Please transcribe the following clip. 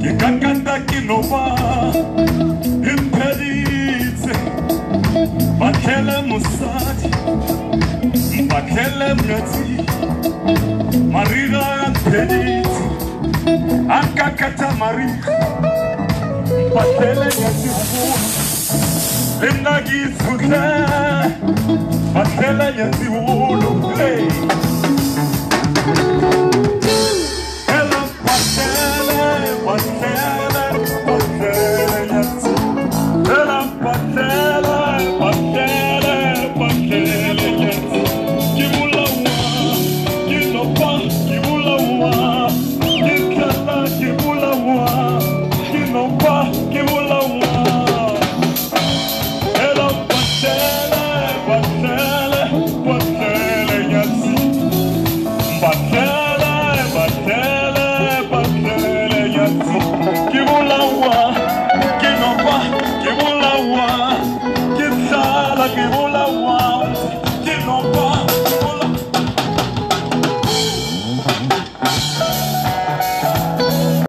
Che canta chi non va impedite Bakele musati Bakele mnati Mariga impedite Akakata Mariga Bakele nyati Linda gizute Bakele nyati ulu Hey Que vola